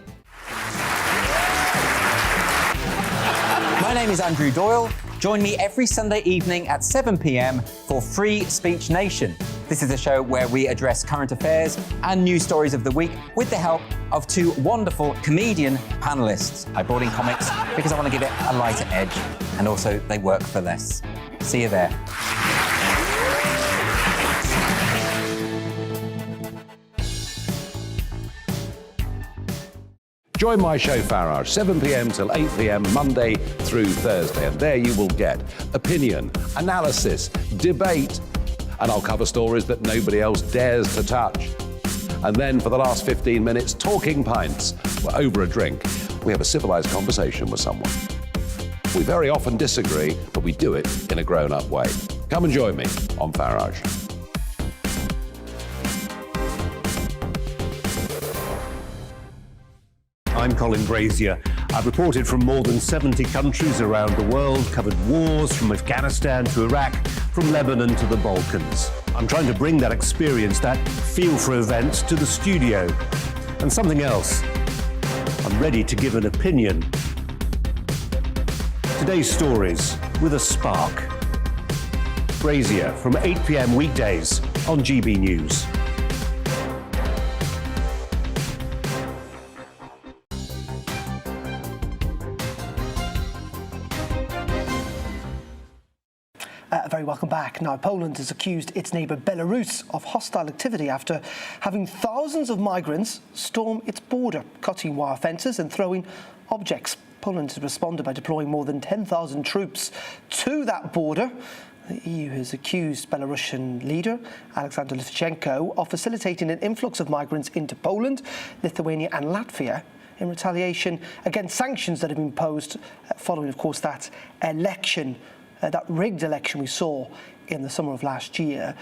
My name is Andrew Doyle. Join me every Sunday evening at 7 p.m. for Free Speech Nation. This is a show where we address current affairs and news stories of the week with the help of two wonderful comedian panellists. I brought in comics because I want to give it a lighter edge, and also they work for less. See you there. Join my show Farage, 7 p.m. till 8 p.m. Monday through Thursday. And there you will get opinion, analysis, debate, and I'll cover stories that nobody else dares to touch. And then for the last 15 minutes, talking pints. We're over a drink. We have a civilized conversation with someone. We very often disagree, but we do it in a grown-up way. Come and join me on Farage. I'm Colin Brazier. I've reported from more than 70 countries around the world, covered wars from Afghanistan to Iraq, from Lebanon to the Balkans. I'm trying to bring that experience, that feel for events, to the studio. And something else, I'm ready to give an opinion. Today's stories with a spark. Brazier from 8 p.m. weekdays on GB News. Very welcome back. Now, Poland has accused its neighbour Belarus of hostile activity after having thousands of migrants storm its border, cutting wire fences and throwing objects. Poland has responded by deploying more than 10,000 troops to that border. The EU has accused Belarusian leader Alexander Lukashenko of facilitating an influx of migrants into Poland, Lithuania and Latvia in retaliation against sanctions that have been imposed following, of course, that election. That rigged election we saw in the summer of last year.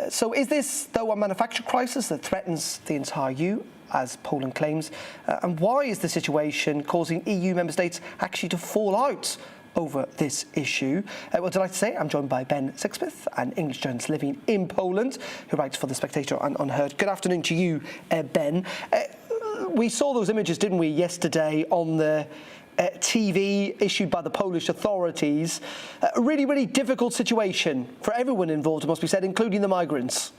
So is this, though, a manufactured crisis that threatens the entire EU, as Poland claims? And why is the situation causing EU member states actually to fall out over this issue? Well, delighted to say I'm joined by Ben Sixsmith, an English journalist living in Poland, who writes for The Spectator and Unheard. Good afternoon to you, Ben. We saw those images, didn't we, yesterday on the TV issued by the Polish authorities. A really, really difficult situation for everyone involved, it must be said, including the migrants.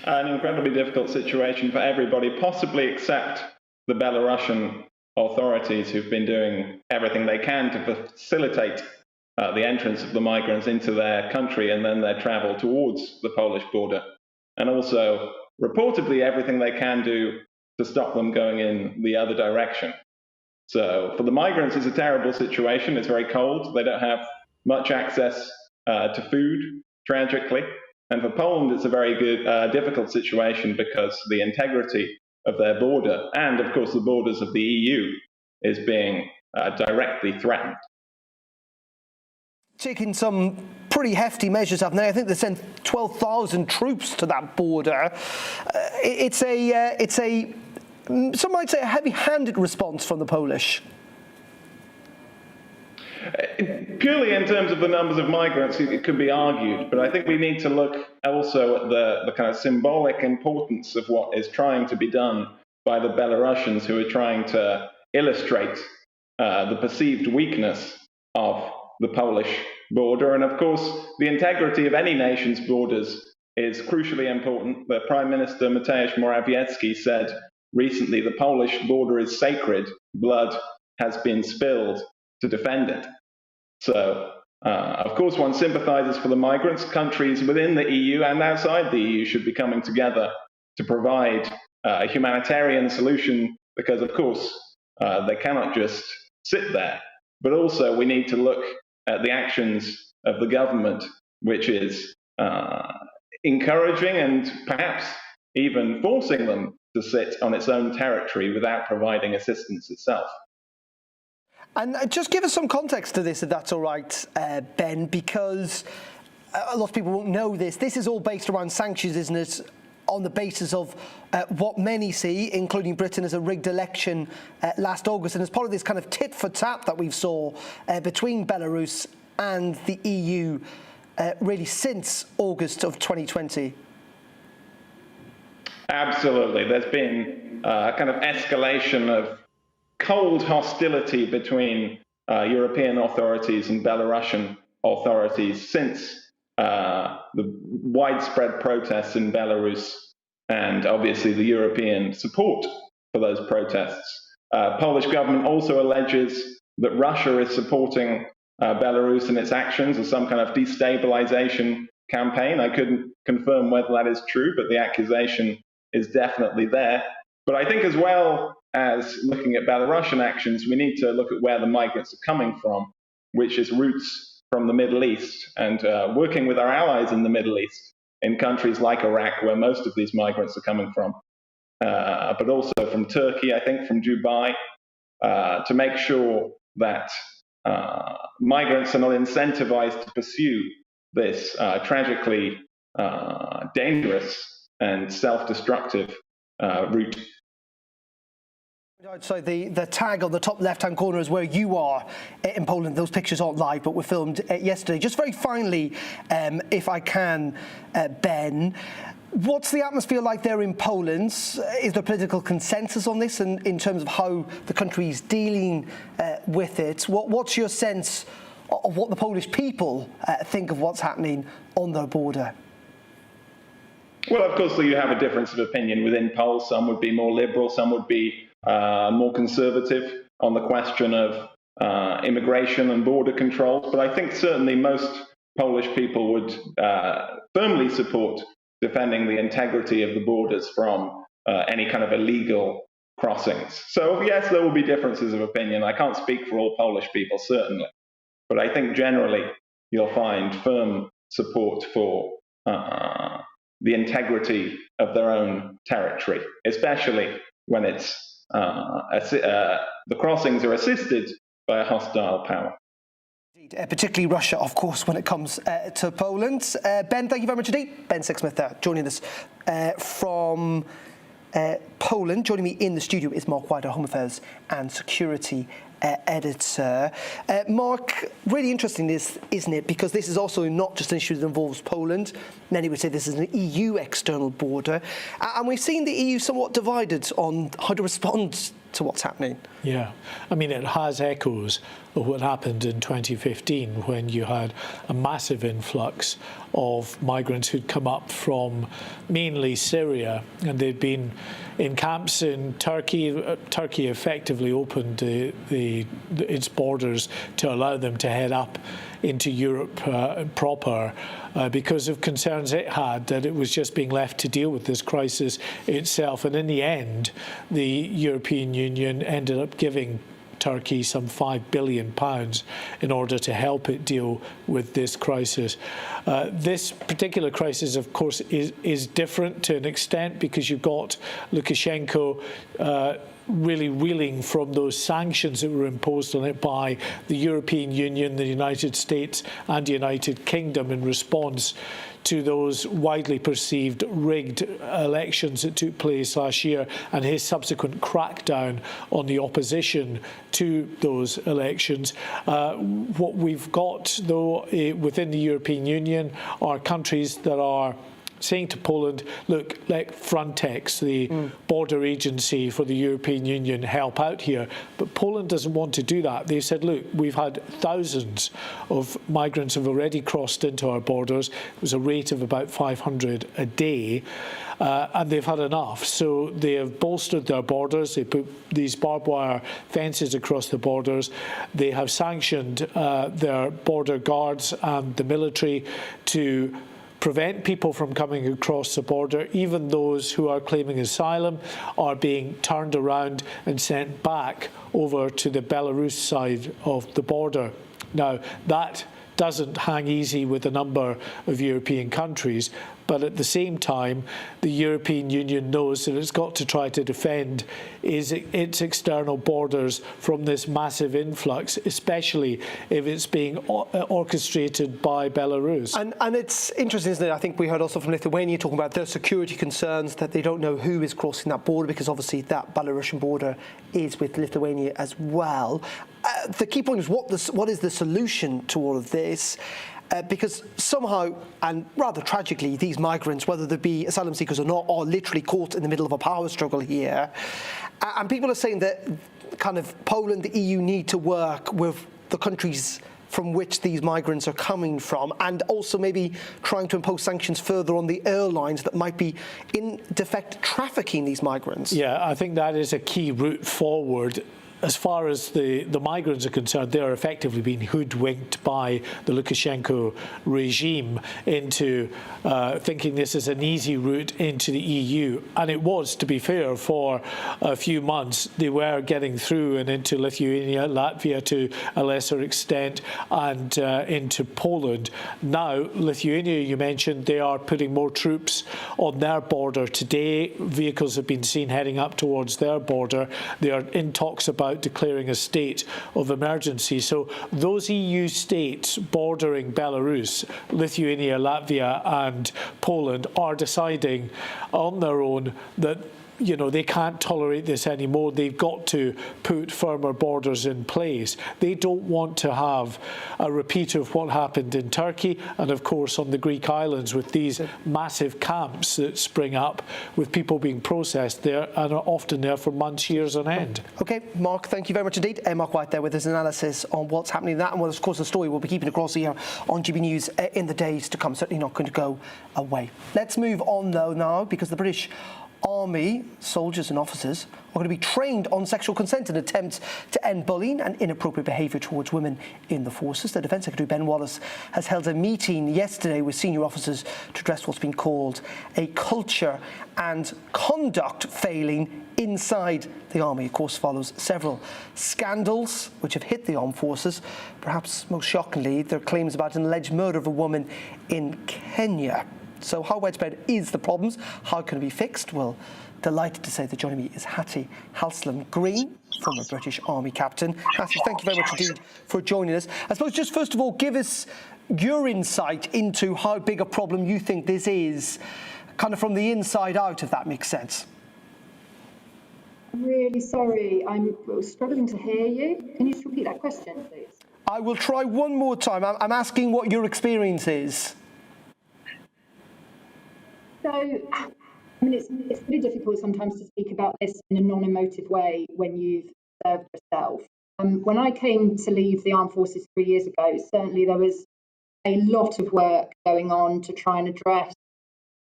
An incredibly difficult situation for everybody, possibly except the Belarusian authorities, who've been doing everything they can to facilitate the entrance of the migrants into their country and then their travel towards the Polish border. And also, reportedly, everything they can do to stop them going in the other direction. So for the migrants, it's a terrible situation. It's very cold. They don't have much access to food, tragically. And for Poland, it's a very difficult situation because the integrity of their border and, of course, the borders of the EU is being directly threatened. Taking some pretty hefty measures, haven't they? I think they sent 12,000 troops to that border. It's a some might say a heavy-handed response from the Polish. Purely in terms of the numbers of migrants, it could be argued, but I think we need to look also at the kind of symbolic importance of what is trying to be done by the Belarusians, who are trying to illustrate the perceived weakness of the Polish border. And of course, the integrity of any nation's borders is crucially important. The Prime Minister Mateusz Morawiecki said recently the Polish border is sacred. Blood has been spilled to defend it. So, of course, one sympathizes for the migrants. Countries within the EU and outside the EU should be coming together to provide a humanitarian solution because, of course, they cannot just sit there. But also we need to look at the actions of the government, which is encouraging and perhaps even forcing them to sit on its own territory without providing assistance itself. And just give us some context to this, if that's all right, Ben, because a lot of people won't know this. This is all based around sanctions, isn't it, on the basis of what many see, including Britain, as a rigged election last August. And as part of this kind of tit-for-tat that we've saw between Belarus and the EU really since August of 2020. Absolutely. There's been a kind of escalation of cold hostility between European authorities and Belarusian authorities since the widespread protests in Belarus and obviously the European support for those protests. Polish government also alleges that Russia is supporting Belarus in its actions as some kind of destabilization campaign. I couldn't confirm whether that is true, but the accusation is definitely there. But I think as well as looking at Belarusian actions, we need to look at where the migrants are coming from, which is routes from the Middle East, and working with our allies in the Middle East, in countries like Iraq, where most of these migrants are coming from, but also from Turkey, I think, from Dubai, to make sure that migrants are not incentivized to pursue this tragically dangerous and self-destructive route. So the tag on the top left-hand corner is where you are in Poland. Those pictures aren't live, but were filmed yesterday. Just very finally, if I can, Ben, what's the atmosphere like there in Poland? Is there political consensus on this in terms of how the country is dealing with it? What's your sense of what the Polish people think of what's happening on their border? Well, of course, you have a difference of opinion within Poles. Some would be more liberal, some would be more conservative on the question of immigration and border controls. But I think certainly most Polish people would firmly support defending the integrity of the borders from any kind of illegal crossings. So yes, there will be differences of opinion. I can't speak for all Polish people, certainly. But I think generally you'll find firm support for the integrity of their own territory, especially when it's the crossings are assisted by a hostile power. Particularly Russia, of course, when it comes to Poland. Ben, thank you very much indeed. Ben Sixsmith there, joining us from Poland. Joining me in the studio is Mark Wider, Home Affairs and Security editor. Mark, really interesting, isn't it? Because this is also not just an issue that involves Poland. Many would say this is an EU external border. And we've seen the EU somewhat divided on how to respond to what's happening. Yeah, I mean, it has echoes of what happened in 2015 when you had a massive influx of migrants who'd come up from mainly Syria, and they'd been in camps in Turkey. Turkey effectively opened its borders to allow them to head up into Europe proper because of concerns it had that it was just being left to deal with this crisis itself. And in the end, the European Union ended up giving Turkey some £5 billion in order to help it deal with this crisis. This particular crisis, of course, is different to an extent because you've got Lukashenko really reeling from those sanctions that were imposed on it by the European Union, the United States and the United Kingdom in response to those widely perceived rigged elections that took place last year and his subsequent crackdown on the opposition to those elections. What we've got, though, within the European Union are countries that are saying to Poland, look, let Frontex, the border agency for the European Union, help out here. But Poland doesn't want to do that. They said, look, we've had thousands of migrants have already crossed into our borders. It was a rate of about 500 a day. And they've had enough. So they have bolstered their borders. They put these barbed wire fences across the borders. They have sanctioned their border guards and the military to prevent people from coming across the border. Even those who are claiming asylum are being turned around and sent back over to the Belarus side of the border. Now, that doesn't hang easy with a number of European countries, But at the same time, the European Union knows that it's got to try to defend its external borders from this massive influx, especially if it's being orchestrated by Belarus. And it's interesting, isn't it? I think we heard also from Lithuania talking about their security concerns, that they don't know who is crossing that border, because obviously that Belarusian border is with Lithuania as well. The key point is what is the solution to all of this? Because somehow, and rather tragically, these migrants, whether they be asylum seekers or not, are literally caught in the middle of a power struggle here. And people are saying that kind of Poland, the EU need to work with the countries from which these migrants are coming from, and also maybe trying to impose sanctions further on the airlines that might be in defect trafficking these migrants. Yeah, I think that is a key route forward. As far as the migrants are concerned, they are effectively being hoodwinked by the Lukashenko regime into thinking this is an easy route into the EU. And it was, to be fair, for a few months. They were getting through and into Lithuania, Latvia to a lesser extent, and into Poland. Now, Lithuania, you mentioned, they are putting more troops on their border today. Vehicles have been seen heading up towards their border. They are in talks about declaring a state of emergency. So those EU states bordering Belarus, Lithuania, Latvia and Poland are deciding on their own that they can't tolerate this anymore. They've got to put firmer borders in place. They don't want to have a repeat of what happened in Turkey and, of course, on the Greek islands with these massive camps that spring up with people being processed there and are often there for months, years on end. OK, Mark, thank you very much indeed. Mark White there with his analysis on what's happening in that. And, well, of course, the story we'll be keeping across here on GB News in the days to come. Certainly not going to go away. Let's move on, though, now, because the British Army soldiers and officers are going to be trained on sexual consent in attempts to end bullying and inappropriate behaviour towards women in the forces. The Defence Secretary Ben Wallace has held a meeting yesterday with senior officers to address what's been called a culture and conduct failing inside the Army. Of course, follows several scandals which have hit the armed forces. Perhaps most shockingly, there are claims about an alleged murder of a woman in Kenya. So how widespread is the problems? How can it be fixed? Well, delighted to say that joining me is Hattie Halslam-Green, former British Army captain. Hattie, thank you very much indeed for joining us. I suppose just first of all, give us your insight into how big a problem you think this is, kind of from the inside out, if that makes sense. I'm really sorry. I'm struggling to hear you. Can you just repeat that question, please? I will try one more time. I'm asking what your experience is. So, I mean, it's pretty difficult sometimes to speak about this in a non-emotive way when you've served yourself. When I came to leave the armed forces 3 years ago, certainly there was a lot of work going on to try and address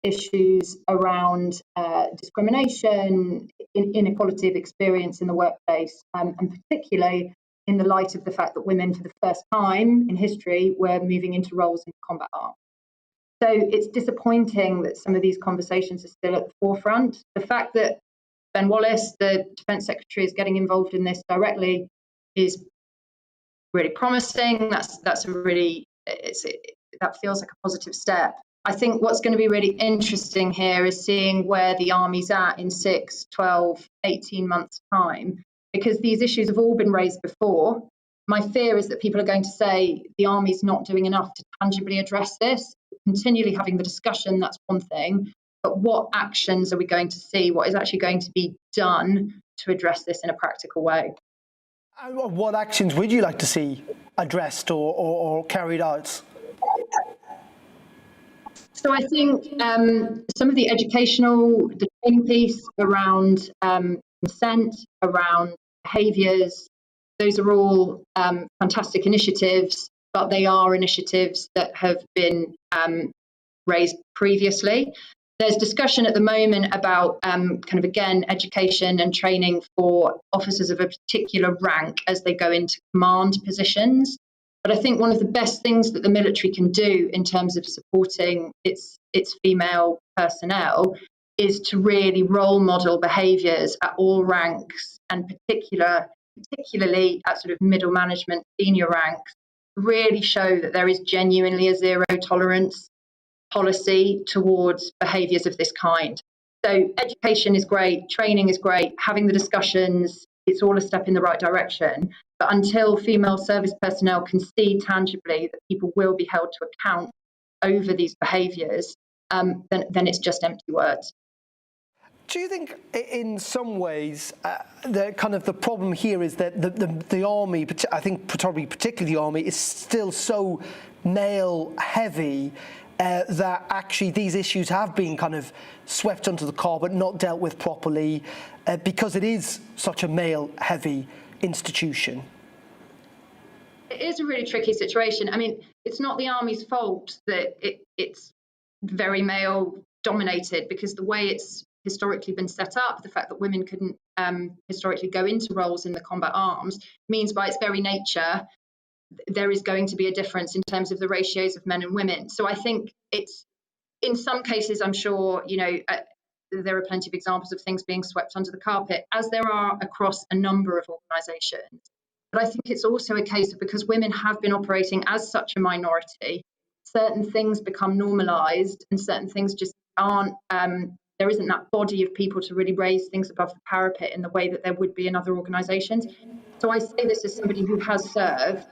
issues around discrimination, inequality of experience in the workplace, and particularly in the light of the fact that women, for the first time in history, were moving into roles in combat arms. So it's disappointing that some of these conversations are still at the forefront. The fact that Ben Wallace, the Defence Secretary, is getting involved in this directly is really promising. That feels like a positive step. I think what's going to be really interesting here is seeing where the Army's at in 6, 12, 18 months' time, because these issues have all been raised before. My fear is that people are going to say the Army's not doing enough to tangibly address this. Continually having the discussion, that's one thing, but what actions are we going to see? What is actually going to be done to address this in a practical way? And what actions would you like to see addressed or carried out? So I think some of the the training piece around consent, around behaviours, those are all fantastic initiatives, but they are initiatives that have been raised previously. There's discussion at the moment about education and training for officers of a particular rank as they go into command positions. But I think one of the best things that the military can do in terms of supporting its female personnel is to really role model behaviours at all ranks, and particularly at sort of middle management, senior ranks, really show that there is genuinely a zero tolerance policy towards behaviours of this kind. So education is great, training is great, having the discussions, it's all a step in the right direction. But until female service personnel can see tangibly that people will be held to account over these behaviours, then it's just empty words. Do you think, in some ways, the problem here is that the army, I think probably particularly the army, is still so male-heavy that actually these issues have been kind of swept under the carpet, not dealt with properly, because it is such a male-heavy institution? It is a really tricky situation. I mean, it's not the army's fault that it's very male-dominated, because the way it's historically been set up, the fact that women couldn't historically go into roles in the combat arms, means by its very nature there is going to be a difference in terms of the ratios of men and women. So I think it's, in some cases, I'm sure, there are plenty of examples of things being swept under the carpet, as there are across a number of organisations. But I think it's also a case of, because women have been operating as such a minority, certain things become normalised and certain things just aren't, there isn't that body of people to really raise things above the parapet in the way that there would be in other organisations. So I say this as somebody who has served.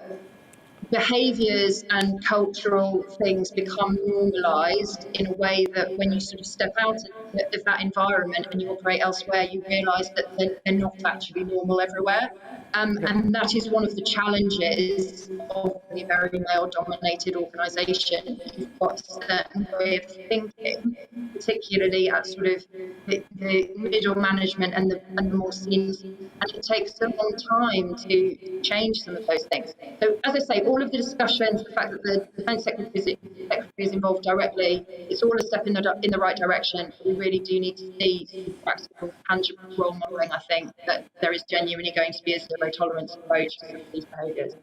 Behaviours and cultural things become normalised in a way that when you sort of step out of that environment and you operate elsewhere, you realise that they're not actually normal everywhere. And that is one of the challenges of a very male-dominated organisation. You've got a certain way of thinking, particularly at sort of the middle management and the more senior, and it takes a long time to change some of those things. So, as I say, all of the discussions, the fact that the Defence Secretary is involved directly, it's all a step in the right direction. We really do need to see practical, tangible role modelling. I think that there is genuinely going to be a zero tolerance approach to these behaviours.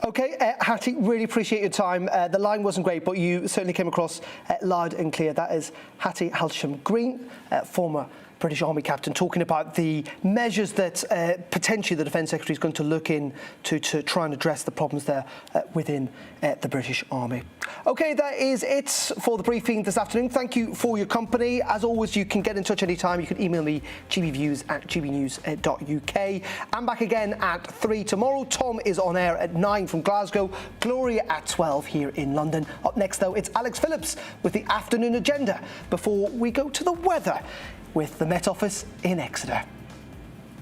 Okay, Hattie, really appreciate your time. The line wasn't great, but you certainly came across loud and clear. That is Hattie Halsham-Green, former British Army captain, talking about the measures that potentially the Defence Secretary is going to look in to try and address the problems there within the British Army. OK, that is it for the briefing this afternoon. Thank you for your company. As always, you can get in touch anytime. You can email me, gbviews@gbnews.uk. I'm back again at 3 tomorrow. Tom is on air at 9 from Glasgow. Gloria at 12 here in London. Up next, though, it's Alex Phillips with the afternoon agenda before we go to the weather with the Met Office in Exeter.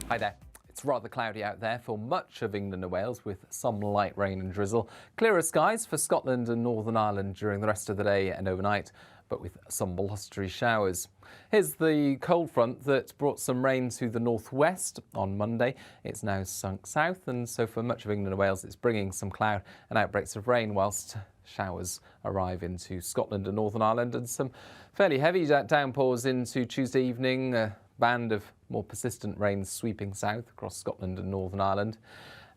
Hi there. It's rather cloudy out there for much of England and Wales, with some light rain and drizzle. Clearer skies for Scotland and Northern Ireland during the rest of the day and overnight, but with some blustery showers. Here's the cold front that brought some rain to the northwest on Monday. It's now sunk south, and so for much of England and Wales, it's bringing some cloud and outbreaks of rain, whilst showers arrive into Scotland and Northern Ireland, and some fairly heavy downpours into Tuesday evening. A band of more persistent rain sweeping south across Scotland and Northern Ireland.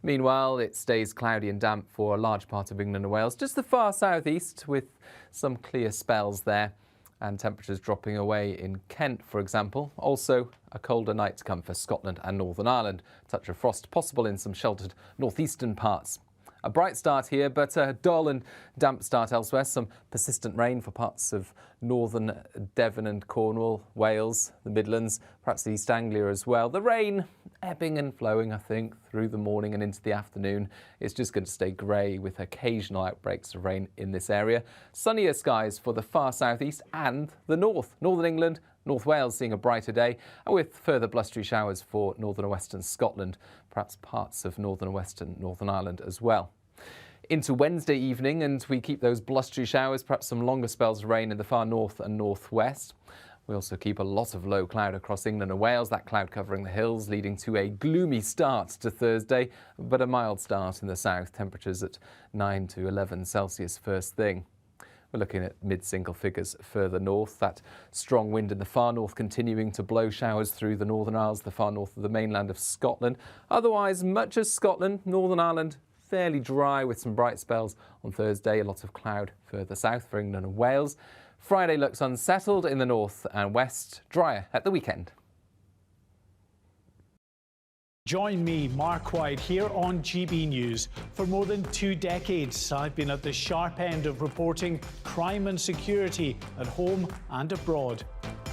Meanwhile, it stays cloudy and damp for a large part of England and Wales, just the far southeast, with some clear spells there, and temperatures dropping away in Kent, for example. Also, a colder night to come for Scotland and Northern Ireland. A touch of frost possible in some sheltered northeastern parts. A bright start here, but a dull and damp start elsewhere. Some persistent rain for parts of northern Devon and Cornwall, Wales, the Midlands, perhaps East Anglia as well. The rain ebbing and flowing, I think, through the morning and into the afternoon. It's just going to stay grey with occasional outbreaks of rain in this area. Sunnier skies for the far southeast and the north. Northern England, North Wales seeing a brighter day, and with further blustery showers for northern and western Scotland, perhaps parts of northern and western Northern Ireland as well. Into Wednesday evening, and we keep those blustery showers, perhaps some longer spells of rain in the far north and northwest. We also keep a lot of low cloud across England and Wales, that cloud covering the hills, leading to a gloomy start to Thursday, but a mild start in the south, temperatures at 9 to 11 Celsius first thing. We're looking at mid-single figures further north. That strong wind in the far north continuing to blow showers through the Northern Isles, the far north of the mainland of Scotland. Otherwise, much of Scotland, Northern Ireland, fairly dry with some bright spells on Thursday. A lot of cloud further south for England and Wales. Friday looks unsettled in the north and west, drier at the weekend. Join me, Mark White, here on GB News. For more than 2 decades, I've been at the sharp end of reporting crime and security at home and abroad.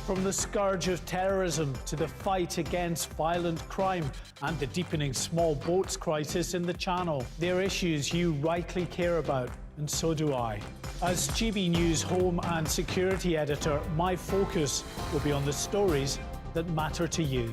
From the scourge of terrorism to the fight against violent crime and the deepening small boats crisis in the Channel, they're issues you rightly care about, and so do I. As GB News Home and Security Editor, my focus will be on the stories that matter to you.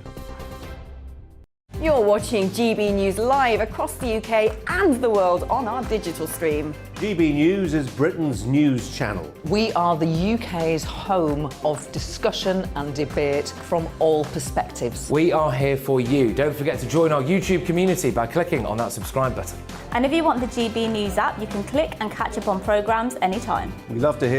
You're watching GB News live across the UK and the world on our digital stream. GB News is Britain's news channel. We are the UK's home of discussion and debate from all perspectives. We are here for you. Don't forget to join our YouTube community by clicking on that subscribe button. And if you want the GB News app, you can click and catch up on programmes anytime. We love to hear